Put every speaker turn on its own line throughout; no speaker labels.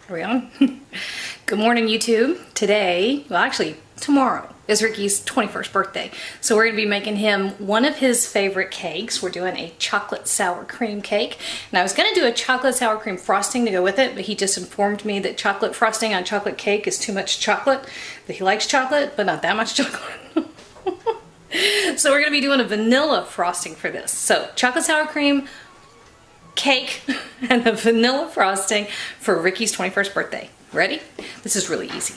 Are we on? Good morning, YouTube. Today, well actually tomorrow, is Ricky's 21st birthday. So we're gonna be making him one of his favorite cakes. We're doing a chocolate sour cream cake. And I was gonna do a chocolate sour cream frosting to go with it, but he just informed me that chocolate frosting on chocolate cake is too much chocolate, that he likes chocolate, but not that much chocolate. So we're gonna be doing a vanilla frosting for this. So chocolate sour cream cake and a vanilla frosting for Ricky's 21st birthday. Ready? This is really easy.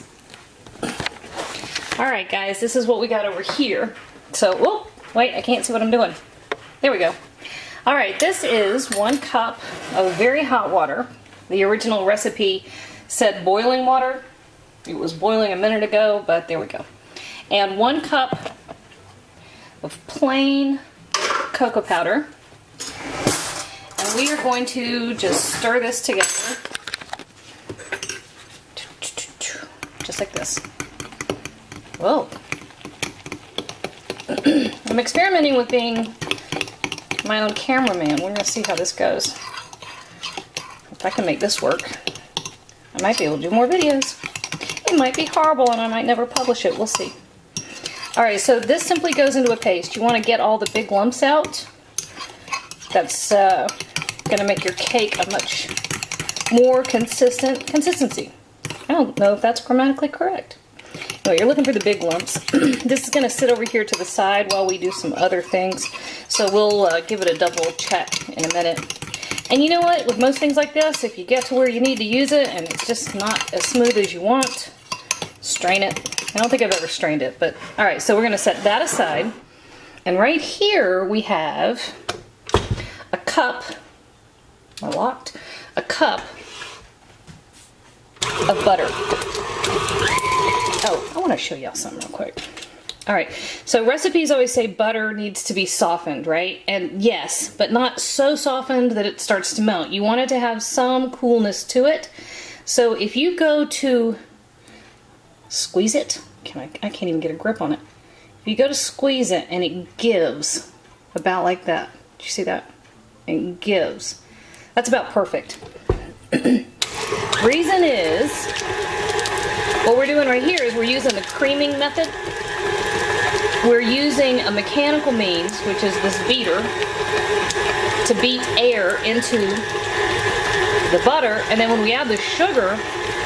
All right, guys, this is what we got over here. So, whoa, wait, I can't see what I'm doing. There we go. All right, this is 1 cup of very hot water. The original recipe said boiling water. It was boiling a minute ago, but there we go. And 1 cup of plain cocoa powder. And we are going to just stir this together. Just like this. Whoa. I'm experimenting with being my own cameraman. We're going to see how this goes. If I can make this work, I might be able to do more videos. It might be horrible and I might never publish it. We'll see. Alright, so this simply goes into a paste. You want to get all the big lumps out. That's going to make your cake a much more consistent consistency. I don't know if that's grammatically correct. Anyway, you're looking for the big lumps. This is going to sit over here to the side while we do some other things. So we'll give it a double check in a minute. And you know what? With most things like this, if you get to where you need to use it and it's just not as smooth as you want, strain it. I don't think I've ever strained it, but alright, so we're going to set that aside. And right here we have a cup, am I locked? A cup of butter. Oh, I want to show y'all something real quick. Alright, so recipes always say butter needs to be softened, right? And yes, but not so softened that it starts to melt. You want it to have some coolness to it. So if you go to squeeze it, I can't even get a grip on it. If you go to squeeze it and it gives about like that. Did you see that? It gives. That's about perfect. Reason is, what we're doing right here is we're using the creaming method. We're using a mechanical means, which is this beater, to beat air into the butter, and then when we add the sugar,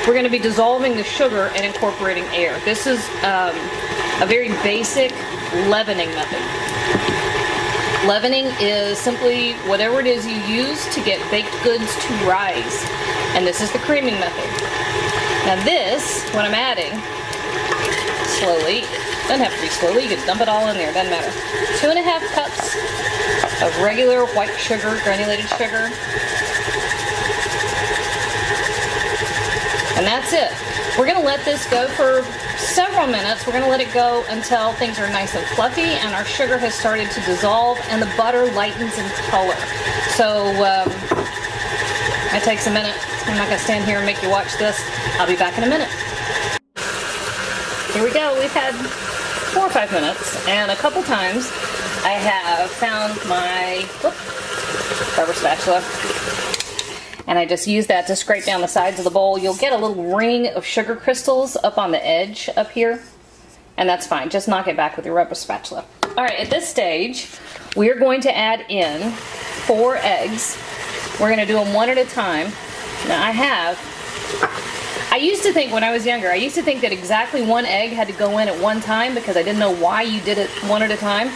we're going to be dissolving the sugar and incorporating air. This is a very basic leavening method. Leavening is simply whatever it is you use to get baked goods to rise. And this is the creaming method. Now this, what I'm adding, slowly, doesn't have to be slowly, you can dump it all in there, doesn't matter. 2½ cups of regular white sugar, granulated sugar. And that's it. We're going to let this go for several minutes. We're going to let it go until things are nice and fluffy and our sugar has started to dissolve and the butter lightens in color. So it takes a minute. I'm not going to stand here and make you watch this. I'll be back in a minute. Here we go. We've had 4 or 5 minutes, and a couple times I have found my rubber spatula, and I just use that to scrape down the sides of the bowl. You'll get a little ring of sugar crystals up on the edge up here, and that's fine. Just knock it back with your rubber spatula. Alright, at this stage, we're going to add in 4 eggs. We're going to do them one at a time. Now I used to think when I was younger, I used to think that exactly 1 egg had to go in at one time because I didn't know why you did it one at a time.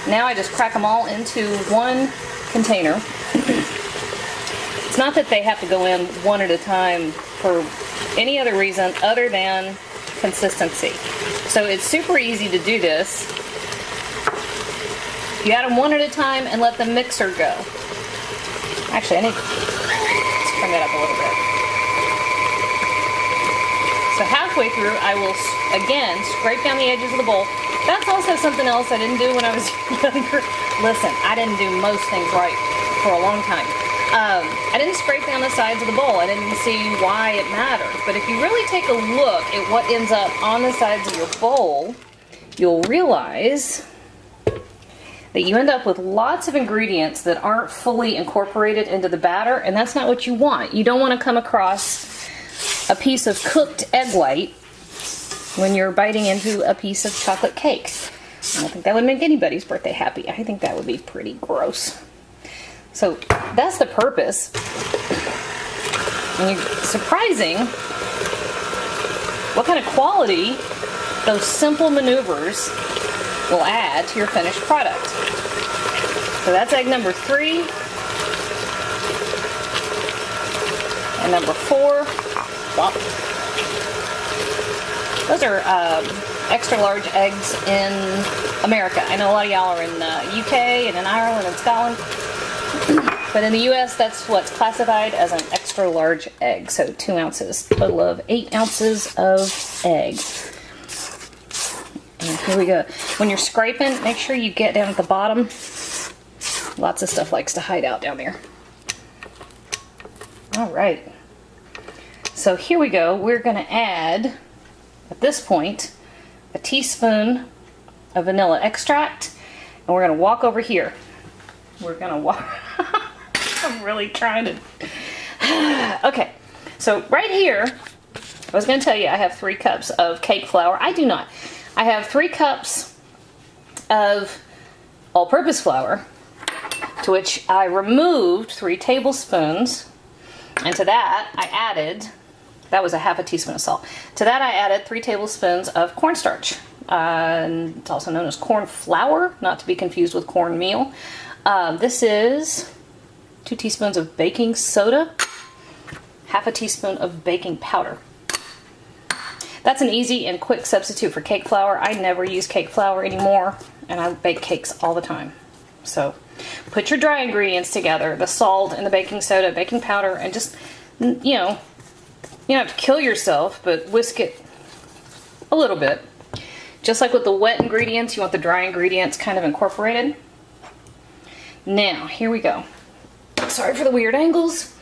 Now I just crack them all into one container. It's not that they have to go in one at a time for any other reason other than consistency. So it's super easy to do this. You add them one at a time and let the mixer go. Actually, let's turn that up a little bit. So halfway through, I will, again, scrape down the edges of the bowl. That's also something else I didn't do when I was younger. Listen, I didn't do most things right for a long time. I didn't scrape down the sides of the bowl. I didn't see why it mattered. But if you really take a look at what ends up on the sides of your bowl, you'll realize that you end up with lots of ingredients that aren't fully incorporated into the batter, and that's not what you want. You don't want to come across a piece of cooked egg white when you're biting into a piece of chocolate cake. I don't think that would make anybody's birthday happy. I think that would be pretty gross. So that's the purpose. And surprising what kind of quality those simple maneuvers will add to your finished product. So that's egg number 3. And number 4. Well, those are extra large eggs in America. I know a lot of y'all are in the UK and in Ireland and Scotland. But in the US, that's what's classified as an extra large egg. So 2 ounces, total of 8 ounces of egg. And here we go. When you're scraping, make sure you get down at the bottom. Lots of stuff likes to hide out down there. All right. So here we go. We're going to add, at this point, a teaspoon of vanilla extract. And we're going to walk over here. We're going to walk. I'm really trying to. Okay. So right here, I was going to tell you I have 3 cups of cake flour. I do not. I have 3 cups of all-purpose flour, to which I removed 3 tablespoons, and to that I added, that was a half a teaspoon of salt. To that I added 3 tablespoons of cornstarch. And it's also known as corn flour, not to be confused with cornmeal. This is 2 teaspoons of baking soda, half a teaspoon of baking powder. That's an easy and quick substitute for cake flour. I never use cake flour anymore, and I bake cakes all the time. So put your dry ingredients together, the salt and the baking soda, baking powder, and just, you know, you don't have to kill yourself, but whisk it a little bit. Just like with the wet ingredients, you want the dry ingredients kind of incorporated. Now, here we go. Sorry for the weird angles.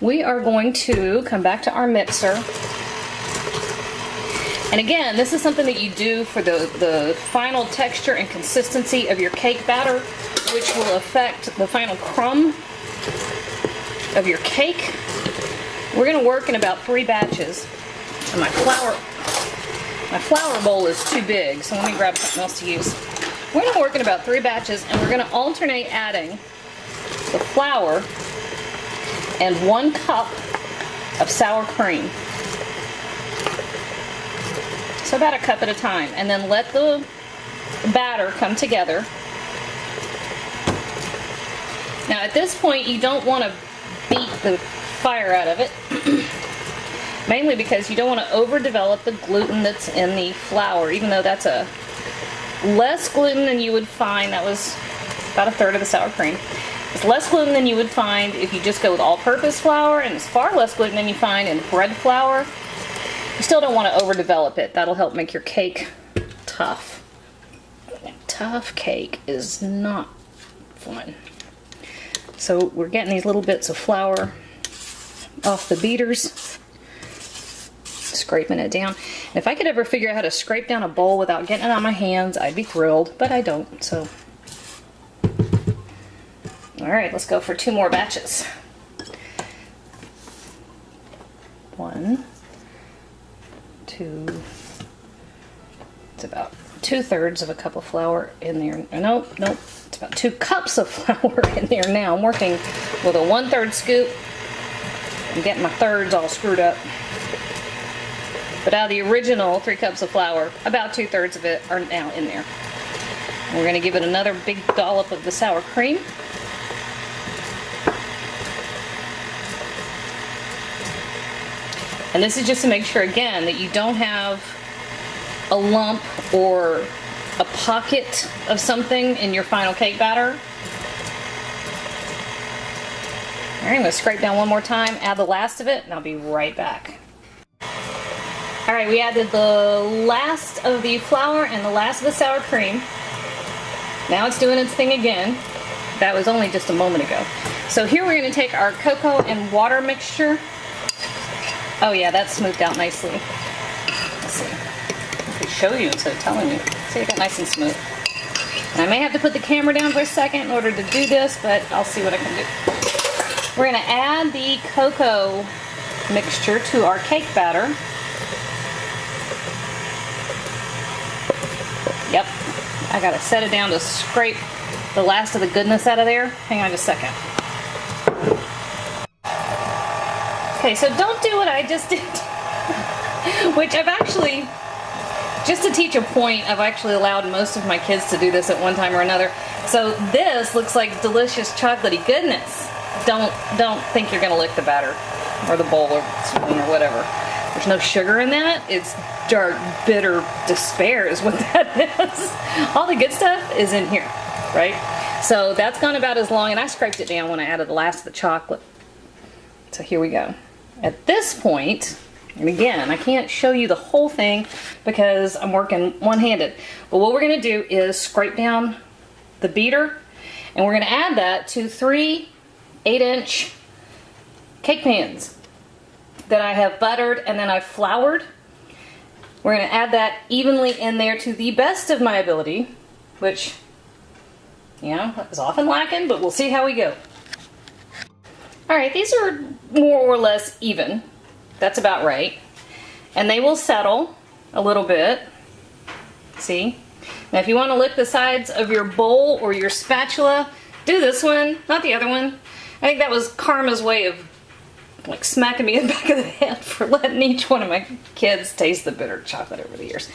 We are going to come back to our mixer. And again, this is something that you do for the final texture and consistency of your cake batter, which will affect the final crumb of your cake. We're going to work in about 3 batches. And my flour bowl is too big, so let me grab something else to use. We're going to work in about 3 batches, and we're going to alternate adding the flour and 1 cup of sour cream. So about a cup at a time, and then let the batter come together. Now at this point you don't want to beat the fire out of it, mainly because you don't want to overdevelop the gluten that's in the flour, even though that's a less gluten than you would find. That was about 1/3 of the sour cream. It's less gluten than you would find if you just go with all-purpose flour, and it's far less gluten than you find in bread flour. You still don't want to overdevelop it. That'll help make your cake tough. Tough cake is not fun. So we're getting these little bits of flour off the beaters, scraping it down. And if I could ever figure out how to scrape down a bowl without getting it on my hands, I'd be thrilled, but I don't, so. All right, let's go for 2 more batches. 1, 2, it's about 2/3 of a cup of flour in there. Nope, it's about 2 cups of flour in there now. I'm working with a 1/3 scoop. I'm getting my thirds all screwed up. But out of the original 3 cups of flour, about 2/3 of it are now in there. We're going to give it another big dollop of the sour cream. And this is just to make sure, again, that you don't have a lump or a pocket of something in your final cake batter. All right, I'm going to scrape down one more time, add the last of it, and I'll be right back. All right, we added the last of the flour and the last of the sour cream. Now it's doing its thing again. That was only just a moment ago. So here we're going to take our cocoa and water mixture. Oh yeah, that smoothed out nicely. Let's see. I could show you instead of telling you. See, it got nice and smooth. And I may have to put the camera down for a second in order to do this, but I'll see what I can do. We're going to add the cocoa mixture to our cake batter. Yep, I gotta set it down to scrape the last of the goodness out of there. Hang on just a second. Okay, so don't do what I just did. Which I've actually, just to teach a point, I've actually allowed most of my kids to do this at one time or another. So this looks like delicious chocolatey goodness. Don't think you're gonna lick the batter or the bowl or spoon or whatever. There's no sugar in that. It's dark, bitter despair is what that is. All the good stuff is in here, right? So that's gone about as long, and I scraped it down when I added the last of the chocolate. So here we go. At this point, and again, I can't show you the whole thing because I'm working one-handed, but what we're gonna do is scrape down the beater, and we're gonna add that to 3 8-inch cake pans that I have buttered and then I've floured. We're going to add that evenly in there to the best of my ability, which, you know, is often lacking, but we'll see how we go. Alright, these are more or less even. That's about right. And they will settle a little bit. See? Now if you want to lick the sides of your bowl or your spatula, do this one, not the other one. I think that was Karma's way of like smacking me in the back of the head for letting each one of my kids taste the bitter chocolate over the years.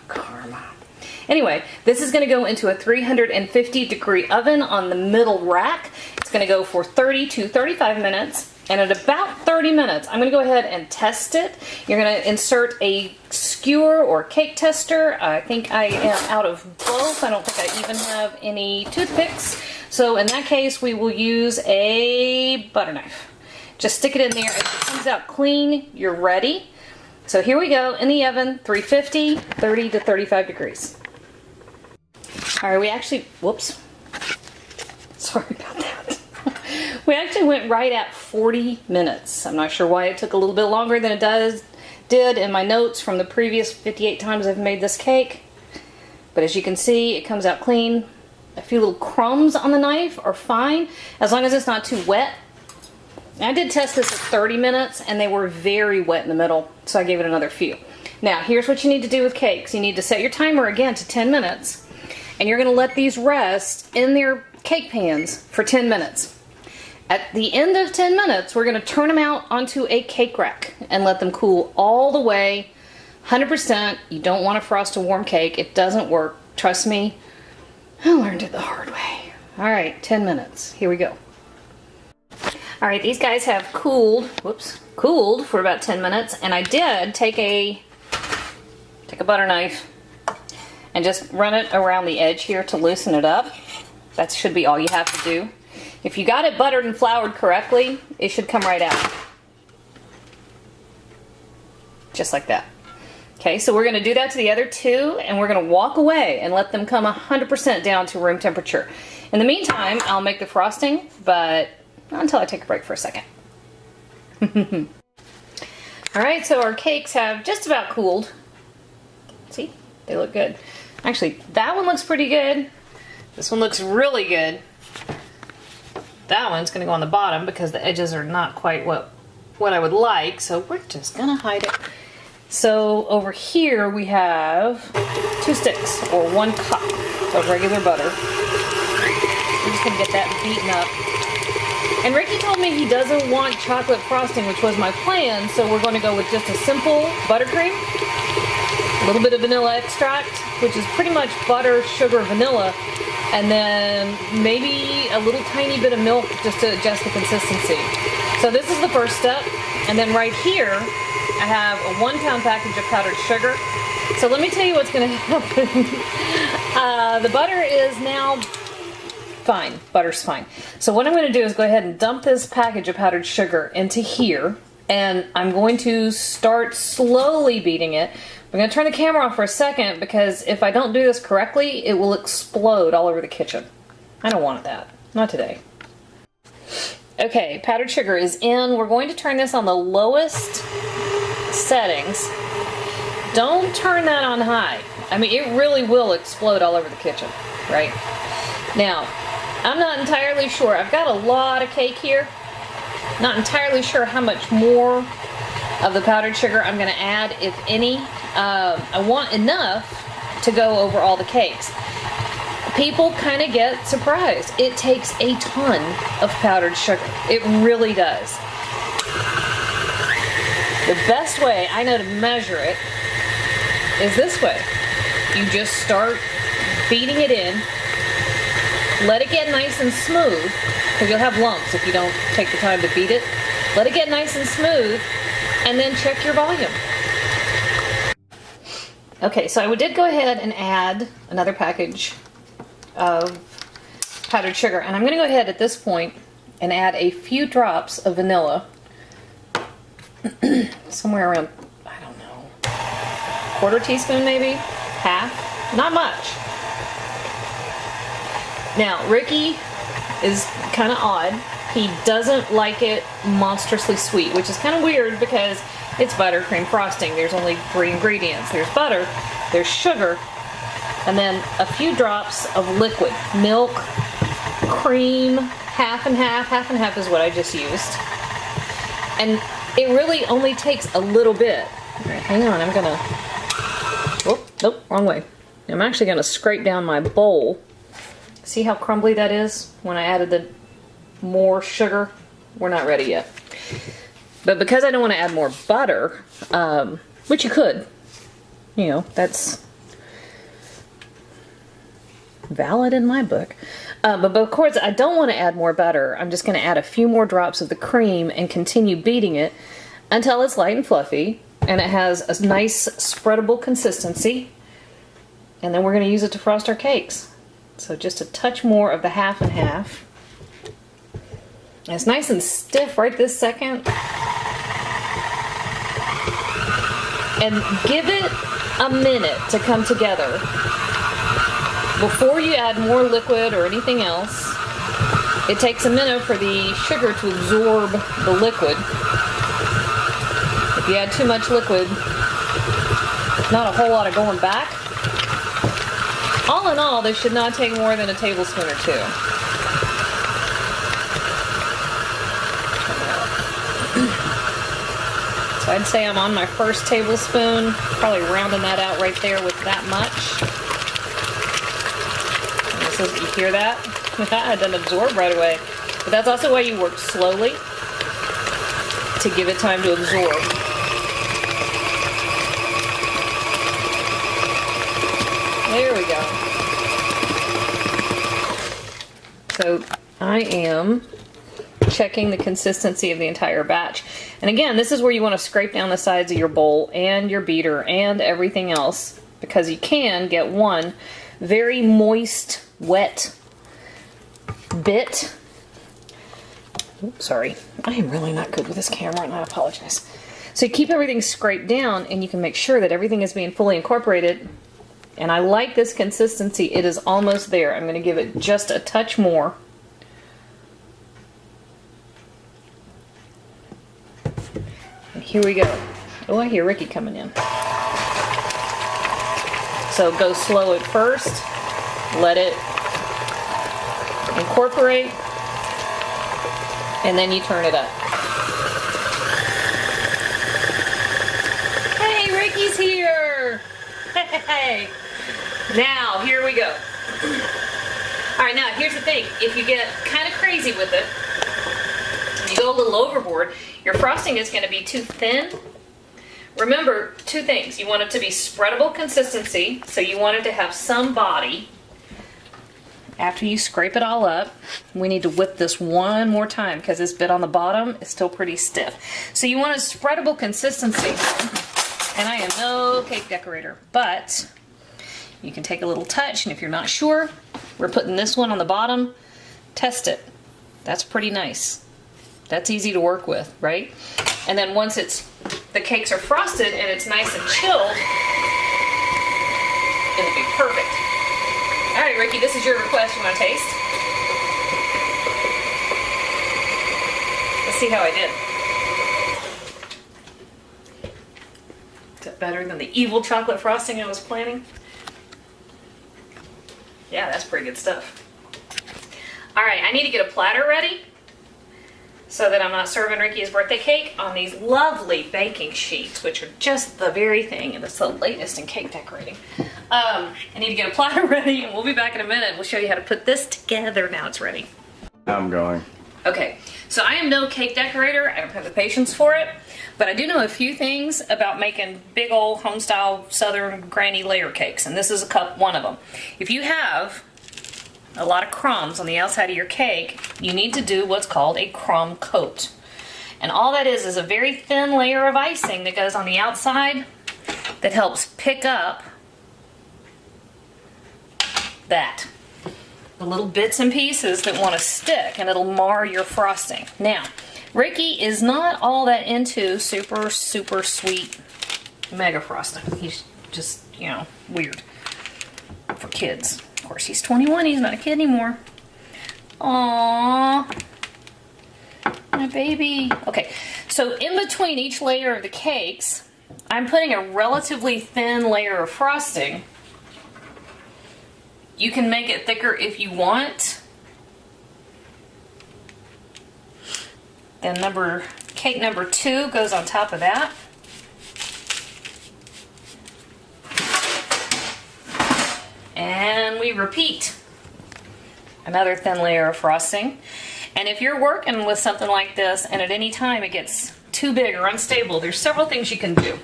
Karma. Anyway, this is going to go into a 350-degree oven on the middle rack. It's going to go for 30 to 35 minutes. And at about 30 minutes, I'm going to go ahead and test it. You're going to insert a skewer or cake tester. I think I am out of both. I don't think I even have any toothpicks. So in that case, we will use a butter knife. Just stick it in there. If it comes out clean, you're ready. So here we go in the oven, 350, 30 to 35 degrees. All right, we actually, whoops. Sorry about that. We actually went right at 40 minutes. I'm not sure why it took a little bit longer than it did in my notes from the previous 58 times I've made this cake. But as you can see, it comes out clean. A few little crumbs on the knife are fine, as long as it's not too wet. I did test this at 30 minutes, and they were very wet in the middle, so I gave it another few. Now, here's what you need to do with cakes. You need to set your timer again to 10 minutes, and you're going to let these rest in their cake pans for 10 minutes. At the end of 10 minutes, we're going to turn them out onto a cake rack and let them cool all the way, 100%. You don't want to frost a warm cake. It doesn't work. Trust me, I learned it the hard way. All right, 10 minutes. Here we go. All right, these guys have cooled for about 10 minutes, and I did take a butter knife and just run it around the edge here to loosen it up. That should be all you have to do. If you got it buttered and floured correctly, it should come right out. Just like that. Okay, so we're going to do that to the other two, and we're going to walk away and let them come 100% down to room temperature. In the meantime, I'll make the frosting, but not until I take a break for a second. Alright, so our cakes have just about cooled. See? They look good. Actually, that one looks pretty good. This one looks really good. That one's going to go on the bottom because the edges are not quite what I would like, so we're just going to hide it. So over here we have 2 sticks or 1 cup of regular butter. We're just going to get that beaten up. And Ricky told me he doesn't want chocolate frosting, which was my plan, so we're going to go with just a simple buttercream, a little bit of vanilla extract, which is pretty much butter, sugar, vanilla, and then maybe a little tiny bit of milk just to adjust the consistency. So this is the first step, and then right here I have a 1-pound package of powdered sugar. So let me tell you what's going to happen. The butter is now fine. Butter's fine. So what I'm going to do is go ahead and dump this package of powdered sugar into here, and I'm going to start slowly beating it. I'm going to turn the camera off for a second because if I don't do this correctly, it will explode all over the kitchen. I don't want that. Not today. Okay, powdered sugar is in. We're going to turn this on the lowest settings. Don't turn that on high. I mean, it really will explode all over the kitchen, right? Now, I'm not entirely sure. I've got a lot of cake here. Not entirely sure how much more of the powdered sugar I'm going to add, if any. I want enough to go over all the cakes. People kind of get surprised. It takes a ton of powdered sugar. It really does. The best way I know to measure it is this way. You just start beating it in, let it get nice and smooth, because you'll have lumps if you don't take the time to beat it. Let it get nice and smooth, and then check your volume. Okay, so I did go ahead and add another package of powdered sugar, and I'm going to go ahead at this point and add a few drops of vanilla. Somewhere around, I don't know, 1/4 teaspoon maybe? Half? Not much. Now, Ricky is kind of odd. He doesn't like it monstrously sweet, which is kind of weird because it's buttercream frosting. There's only 3 ingredients. There's butter, there's sugar, and then a few drops of liquid. Milk, cream, half and half. Half and half is what I just used. And it really only takes a little bit. All right, hang on, I'm gonna, oh, nope, wrong way. I'm actually gonna scrape down my bowl. See how crumbly that is when I added the more sugar? We're not ready yet. But because I don't want to add more butter, which you could, you know, that's valid in my book. But of course, I don't want to add more butter. I'm just going to add a few more drops of the cream and continue beating it until it's light and fluffy and it has a nice spreadable consistency. And then we're going to use it to frost our cakes. So just a touch more of the half and half. And it's nice and stiff right this second. And give it a minute to come together before you add more liquid or anything else. It takes a minute for the sugar to absorb the liquid. If you add too much liquid, not a whole lot of going back. All in all, this should not take more than a tablespoon or 2. So I'd say I'm on my first tablespoon, probably rounding that out right there with that much. And this is, you hear that? It doesn't absorb right away. But that's also why you work slowly to give it time to absorb. There we go. So I am checking the consistency of the entire batch. And again, this is where you want to scrape down the sides of your bowl and your beater and everything else, because you can get one very moist, wet bit. Oops, sorry. I am really not good with this camera and I apologize. So you keep everything scraped down and you can make sure that everything is being fully incorporated. And I like this consistency. It is almost there. I'm going to give it just a touch more. And here we go. Oh, I hear Ricky coming in. So go slow at first. Let it incorporate. And then you turn it up. Hey, Ricky's here! Hey! Now, here we go. Alright, now here's the thing. If you get kind of crazy with it, and you go a little overboard, your frosting is going to be too thin. Remember, 2 things. You want it to be spreadable consistency, so you want it to have some body. After you scrape it all up, we need to whip this one more time because this bit on the bottom is still pretty stiff. So you want a spreadable consistency. And I am no cake decorator, but you can take a little touch, and if you're not sure, we're putting this one on the bottom. Test it. That's pretty nice. That's easy to work with, right? And then once the cakes are frosted and it's nice and chilled, it'll be perfect. All right, Ricky, this is your request. You want to taste? Let's see how I did. Is that better than the evil chocolate frosting I was planning? Yeah, that's pretty good stuff. All right, I need to get a platter ready. so that I'm not serving Ricky his birthday cake on these lovely baking sheets, which are just the very thing, and it's the latest in cake decorating. I need to get a platter ready, and we'll be back in a minute. We'll show you how to put this together now it's ready.
I'm going.
Okay, so I am no cake decorator. I don't have the patience for it, but I do know a few things about making big old home-style Southern granny layer cakes, and this is one of them. If you have a lot of crumbs on the outside of your cake, you need to do what's called a crumb coat. And all that is a very thin layer of icing that goes on the outside that helps pick up that. The little bits and pieces that want to stick, and it'll mar your frosting. Now, Ricky is not all that into super sweet mega frosting. He's just, you know, weird for kids. Of course, he's 21, he's not a kid anymore. Aww, my baby. Okay, so in between each layer of the cakes, I'm putting a relatively thin layer of frosting. You can make it thicker if you want. Then cake number 2 goes on top of that. And we repeat. Another thin layer of frosting. And if you're working with something like this and at any time it gets too big or unstable, there's several things you can do.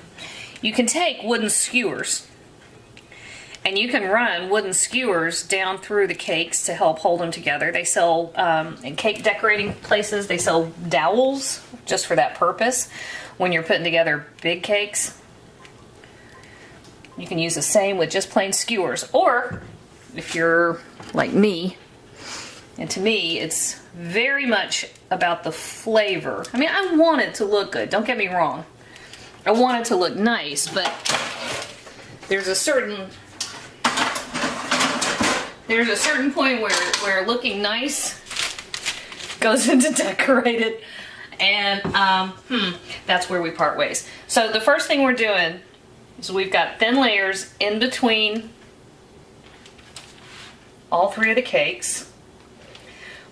You can take wooden skewers, and you can run wooden skewers down through the cakes to help hold them together. They sell, in cake decorating places, they sell dowels just for that purpose. When you're putting together big cakes, you can use the same with just plain skewers. Or, if you're like me, and to me, it's very much about the flavor. I mean, I want it to look good, don't get me wrong. I want it to look nice, but there's a certain point where looking nice goes into decorated, and that's where we part ways. So the first thing we're doing is we've got thin layers in between all 3 of the cakes.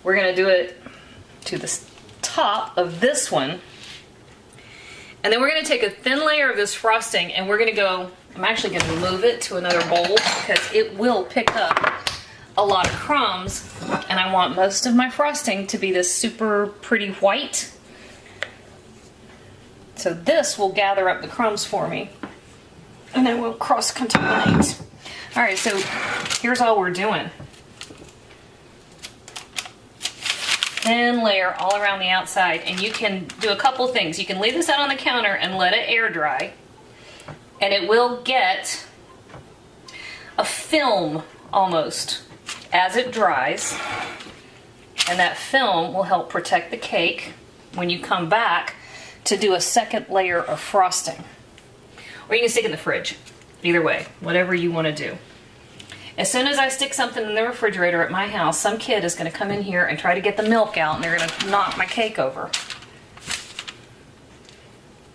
We're going to do it to the top of this one, and then we're going to take a thin layer of this frosting, and we're going to go, I'm actually going to move it to another bowl because it will pick up a lot of crumbs, and I want most of my frosting to be this super pretty white. So this will gather up the crumbs for me, and then we'll cross-contaminate. Alright, so here's all we're doing. Thin layer all around the outside, and you can do a couple things. You can leave this out on the counter and let it air dry, and it will get a film almost as it dries, and that film will help protect the cake when you come back to do a second layer of frosting. Or you can stick it in the fridge. Either way, whatever you want to do. As soon as I stick something in the refrigerator at my house, some kid is going to come in here and try to get the milk out, and they're going to knock my cake over.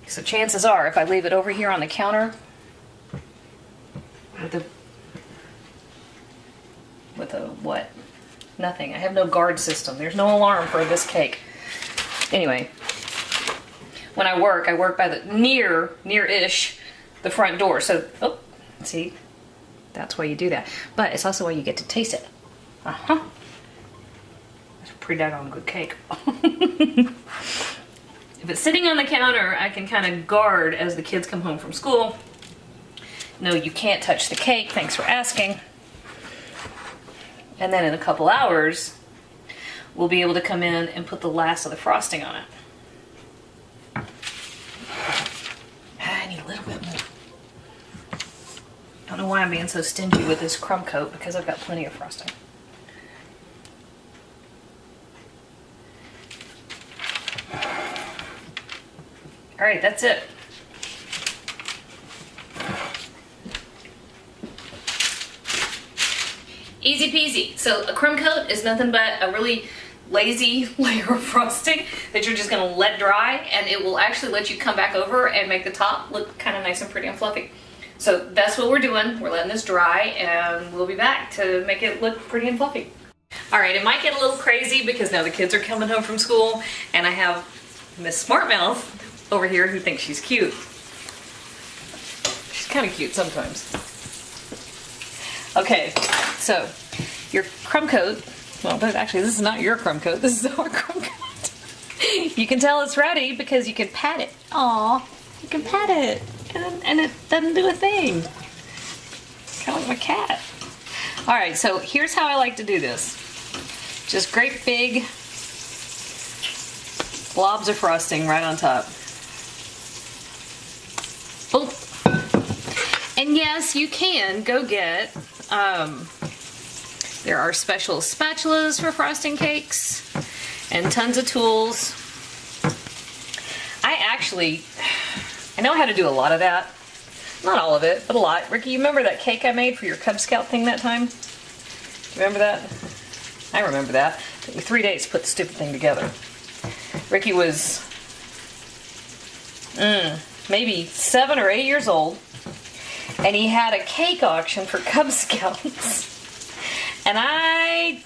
So chances are, if I leave it over here on the counter with a what? Nothing. I have no guard system. There's no alarm for this cake. Anyway, when I work by the near-ish the front door. So, oh, see, that's why you do that. But it's also why you get to taste it. Uh-huh. It's a pretty daggone good cake. If it's sitting on the counter, I can kind of guard as the kids come home from school. No, you can't touch the cake. Thanks for asking. And then in a couple hours, we'll be able to come in and put the last of the frosting on it. I need a little bit more. I don't know why I'm being so stingy with this crumb coat, because I've got plenty of frosting. Alright, that's it. Easy peasy. So a crumb coat is nothing but a really lazy layer of frosting that you're just going to let dry, and it will actually let you come back over and make the top look kind of nice and pretty and fluffy. So that's what we're doing. We're letting this dry, and we'll be back to make it look pretty and fluffy. All right, it might get a little crazy because now the kids are coming home from school and I have Miss Smartmouth over here who thinks she's cute. She's kind of cute sometimes. Okay, so your crumb coat, well, but actually this is not your crumb coat, this is our crumb coat. You can tell it's ready because you can pat it. Aw, you can pat it and it doesn't do a thing. Kind of like my cat. All right, so here's how I like to do this. Just great big blobs of frosting right on top. Boom. And yes, you can go get, there are special spatulas for frosting cakes and tons of tools. I know how to do a lot of that. Not all of it, but a lot. Ricky, you remember that cake I made for your Cub Scout thing that time? Remember that? I remember that. It took me 3 days to put the stupid thing together. Ricky was maybe 7 or 8 years old, and he had a cake auction for Cub Scouts. And I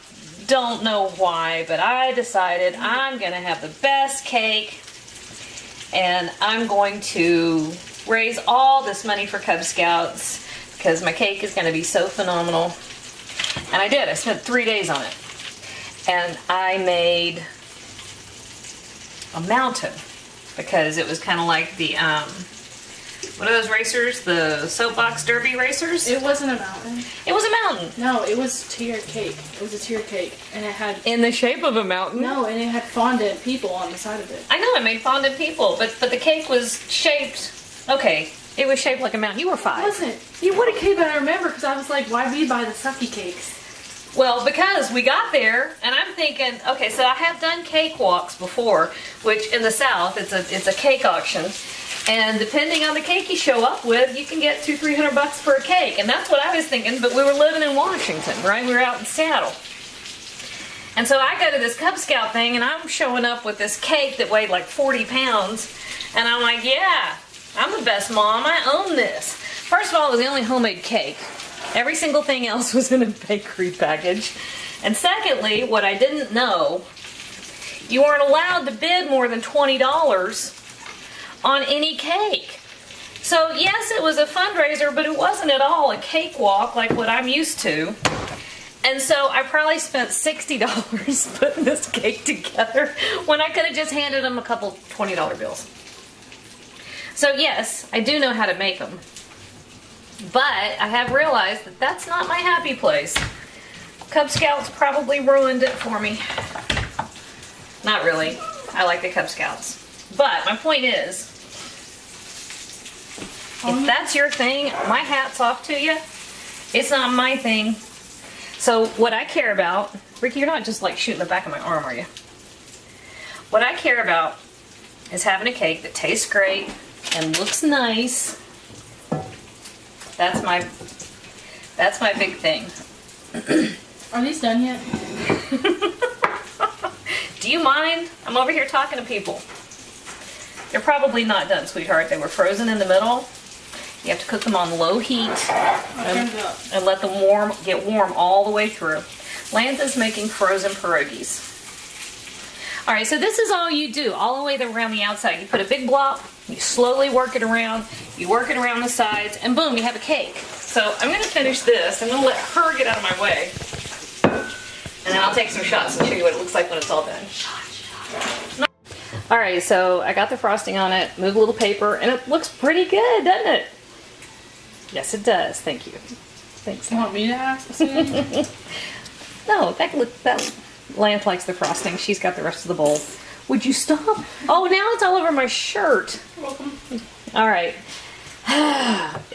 don't know why, but I decided I'm going to have the best cake, and I'm going to raise all this money for Cub Scouts because my cake is going to be so phenomenal. And I did. I spent 3 days on it. And I made a mountain because it was kind of like the, what are those racers? The soapbox derby racers?
It wasn't a mountain.
It was a mountain.
No, it was tiered cake. It was a tiered cake. And it had...
In the shape of a mountain?
No, and it had fondant people on the side of it.
I know, I made fondant people, but the cake was shaped, okay, it was shaped like a mountain. You were 5.
It wasn't. You would have came, but I remember because I was like, why we buy the sucky cakes?
Well, because we got there, and I'm thinking, okay, so I have done cake walks before, which in the South, it's a cake auction, and depending on the cake you show up with, you can get $200-300 for a cake, and that's what I was thinking, but we were living in Washington, right? We were out in Seattle. And so I go to this Cub Scout thing, and I'm showing up with this cake that weighed like 40 pounds, and I'm like, yeah, I'm the best mom, I own this. First of all, it was the only homemade cake. Every single thing else was in a bakery package. And secondly, what I didn't know, you weren't allowed to bid more than $20 on any cake. So yes, it was a fundraiser, but it wasn't at all a cakewalk like what I'm used to. And so I probably spent $60 putting this cake together when I could have just handed them a couple $20 bills. So yes, I do know how to make them. But I have realized that that's not my happy place. Cub Scouts probably ruined it for me. Not really. I like the Cub Scouts. But my point is, if that's your thing, my hat's off to you. It's not my thing. So what I care about, Ricky, you're not just like shooting the back of my arm, are you? What I care about is having a cake that tastes great and looks nice. That's my big thing.
Are these done yet?
Do you mind? I'm over here talking to people. They're probably not done, sweetheart. They were frozen in the middle. You have to cook them on low heat and let them get warm all the way through. Lanta's making frozen pierogies. All right, so this is all you do, all the way around the outside. You put a big blob, you slowly work it around, you work it around the sides, and boom, you have a cake. So I'm going to finish this. I'm going to let her get out of my way. And then I'll take some shots and show you what it looks like when it's all done. All right, so I got the frosting on it, move a little paper, and it looks pretty good, doesn't it? Yes, it does. Thank you. Thanks.
You want me to ask?
No, that Lance likes the frosting. She's got the rest of the bowl. Would you stop? Oh, now it's all over my shirt.
You're welcome.
All right.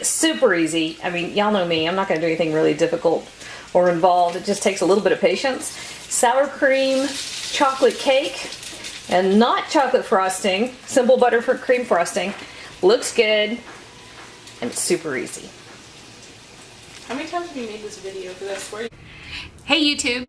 Super easy. I mean, y'all know me. I'm not going to do anything really difficult or involved. It just takes a little bit of patience. Sour cream, chocolate cake, and not chocolate frosting. Simple buttercream frosting. Looks good. And it's super easy.
How many times have you made this video? Because I swear.
Hey YouTube.